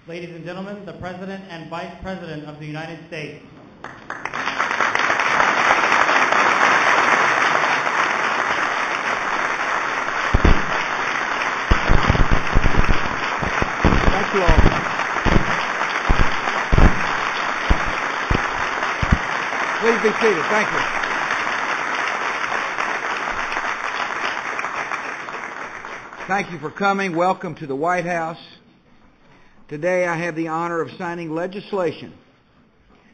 Ladies and gentlemen, the President and Vice President of the United States. Thank you all. Please be seated. Thank you. Thank you for coming. Welcome to the White House. Today I have the honor of signing legislation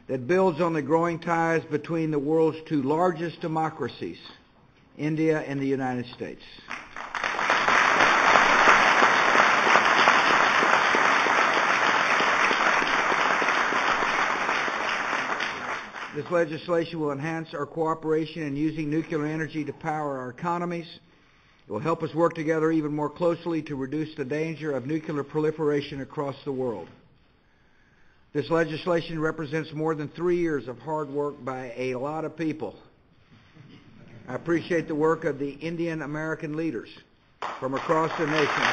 that builds on the growing ties between the world's two largest democracies, India and the United States. This legislation will enhance our cooperation in using nuclear energy to power our economies. It will help us work together even more closely to reduce the danger of nuclear proliferation across the world. This legislation represents more than 3 years of hard work by a lot of people. I appreciate the work of the Indian American leaders from across the nation.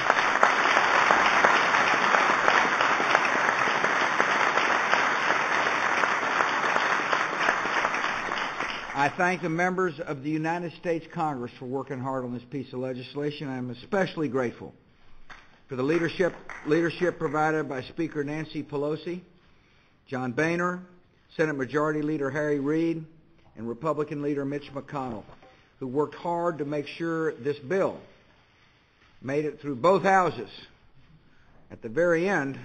I thank the members of the United States Congress for working hard on this piece of legislation. I'm especially grateful for the leadership provided by Speaker Nancy Pelosi, John Boehner, Senate Majority Leader Harry Reid, and Republican Leader Mitch McConnell, who worked hard to make sure this bill made it through both houses at the very end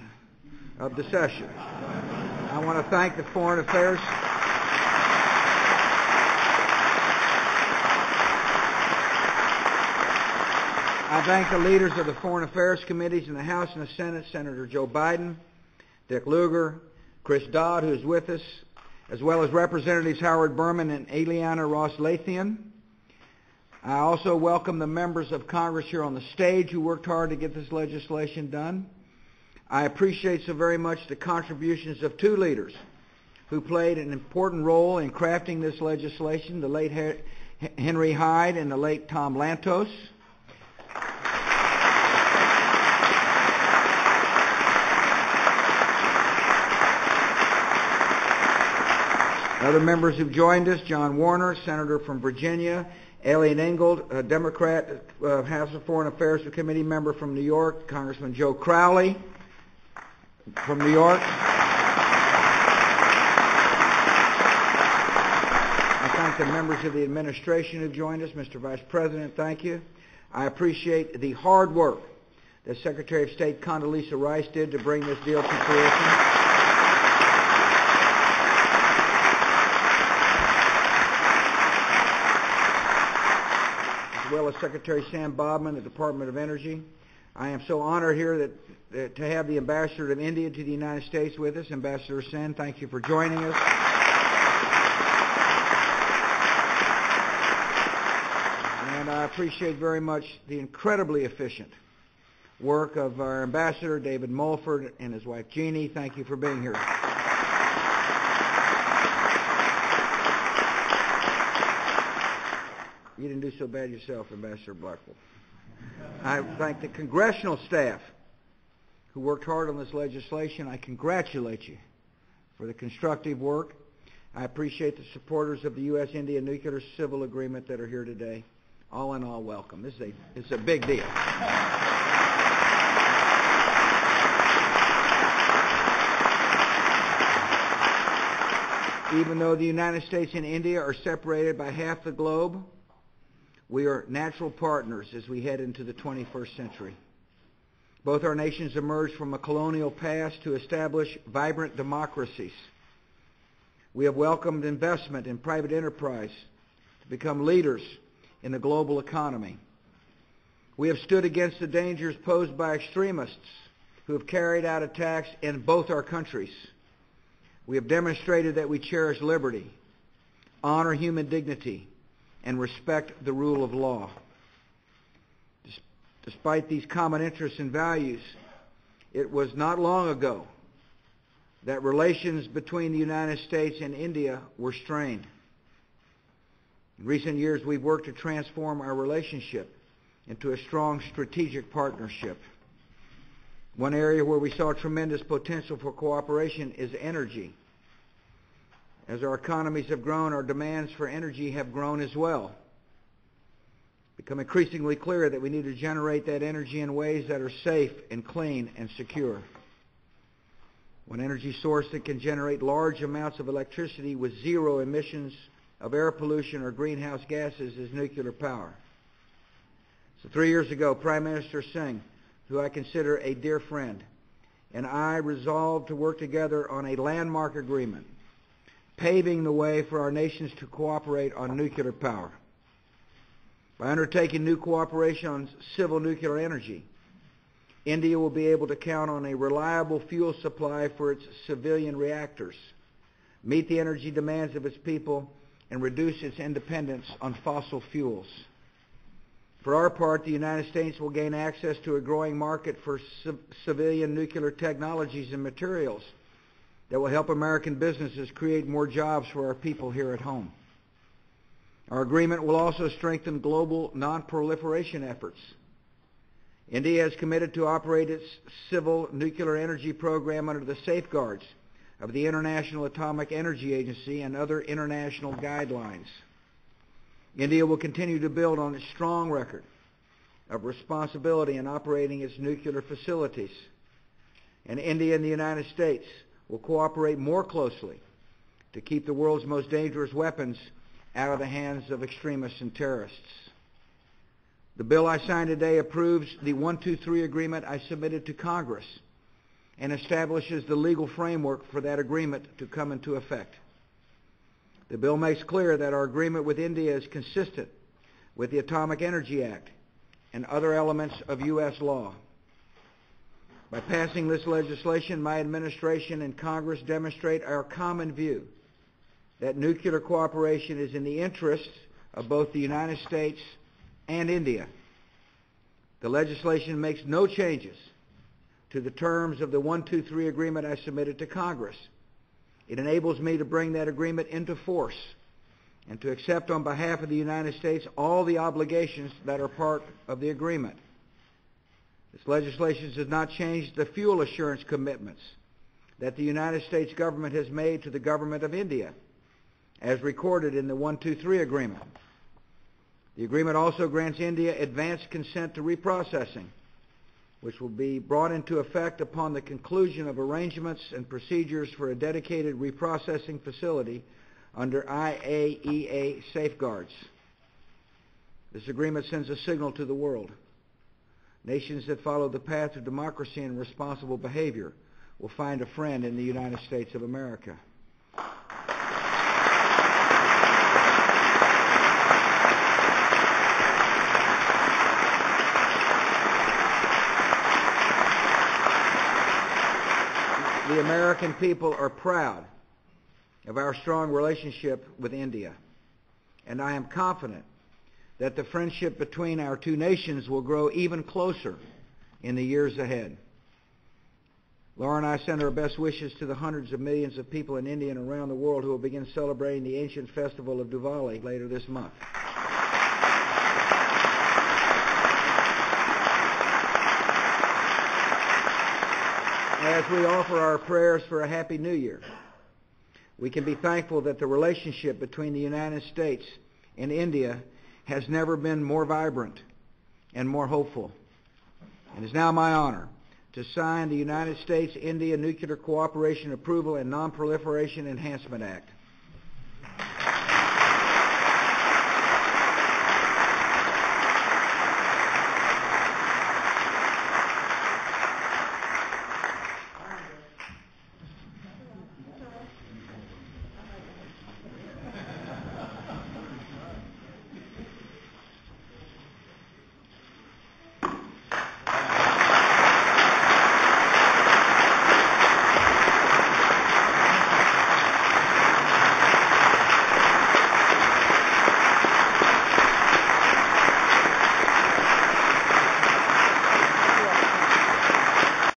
of the session. I want to thank the Foreign Affairs I thank the leaders of the Foreign Affairs Committees in the House and the Senate, Senator Joe Biden, Dick Lugar, Chris Dodd, who is with us, as well as Representatives Howard Berman and Ileana Ros-Lathian. I also welcome the members of Congress here on the stage who worked hard to get this legislation done. I appreciate so very much the contributions of two leaders who played an important role in crafting this legislation, the late Henry Hyde and the late Tom Lantos. Other members who've joined us, John Warner, Senator from Virginia, Alien Ingold, a Democrat, House of Foreign Affairs Committee member from New York, Congressman Joe Crowley from New York. I thank the members of the administration who joined us. Mr. Vice President, thank you. I appreciate the hard work that Secretary of State Condoleezza Rice did to bring this deal to fruition. As well as Secretary Sam Bodman, the Department of Energy. I am so honored here that to have the Ambassador of India to the United States with us, Ambassador Sen. Thank you for joining us. And I appreciate very much the incredibly efficient work of our Ambassador, David Mulford, and his wife, Jeannie. Thank you for being here. You didn't do so bad yourself, Ambassador Blackwell. I thank the congressional staff who worked hard on this legislation. I congratulate you for the constructive work. I appreciate the supporters of the U.S.-India Nuclear Civil Agreement that are here today. All in all, welcome. This is a big deal. Even though the United States and India are separated by half the globe, we are natural partners as we head into the 21st century. Both our nations emerged from a colonial past to establish vibrant democracies. We have welcomed investment in private enterprise to become leaders in the global economy. We have stood against the dangers posed by extremists who have carried out attacks in both our countries. We have demonstrated that we cherish liberty, honor human dignity, and respect the rule of law. Despite these common interests and values, it was not long ago that relations between the United States and India were strained. In recent years, we've worked to transform our relationship into a strong strategic partnership. One area where we saw tremendous potential for cooperation is energy. As our economies have grown, our demands for energy have grown as well. It's become increasingly clear that we need to generate that energy in ways that are safe and clean and secure. One energy source that can generate large amounts of electricity with zero emissions of air pollution or greenhouse gases is nuclear power. So 3 years ago, Prime Minister Singh, who I consider a dear friend, and I resolved to work together on a landmark agreement, paving the way for our nations to cooperate on nuclear power. By undertaking new cooperation on civil nuclear energy, India will be able to count on a reliable fuel supply for its civilian reactors, meet the energy demands of its people, and reduce its dependence on fossil fuels. For our part, the United States will gain access to a growing market for civilian nuclear technologies and materials that will help American businesses create more jobs for our people here at home. Our agreement will also strengthen global nonproliferation efforts. India has committed to operate its civil nuclear energy program under the safeguards of the International Atomic Energy Agency and other international guidelines. India will continue to build on its strong record of responsibility in operating its nuclear facilities. And India and the United States will cooperate more closely to keep the world's most dangerous weapons out of the hands of extremists and terrorists. The bill I signed today approves the 123 agreement I submitted to Congress and establishes the legal framework for that agreement to come into effect. The bill makes clear that our agreement with India is consistent with the Atomic Energy Act and other elements of U.S. law. By passing this legislation, my administration and Congress demonstrate our common view that nuclear cooperation is in the interests of both the United States and India. The legislation makes no changes to the terms of the 123 agreement I submitted to Congress. It enables me to bring that agreement into force and to accept on behalf of the United States all the obligations that are part of the agreement. This legislation does not change the fuel assurance commitments that the United States government has made to the government of India, as recorded in the 123 agreement. The agreement also grants India advanced consent to reprocessing, which will be brought into effect upon the conclusion of arrangements and procedures for a dedicated reprocessing facility under IAEA safeguards. This agreement sends a signal to the world. Nations that follow the path of democracy and responsible behavior will find a friend in the United States of America. The American people are proud of our strong relationship with India, and I am confident that the friendship between our two nations will grow even closer in the years ahead. Laura and I send our best wishes to the hundreds of millions of people in India and around the world who will begin celebrating the ancient festival of Diwali later this month. As we offer our prayers for a Happy New Year, we can be thankful that the relationship between the United States and India has never been more vibrant and more hopeful. It is now my honor to sign the United States-India Nuclear Cooperation Approval and Nonproliferation Enhancement Act.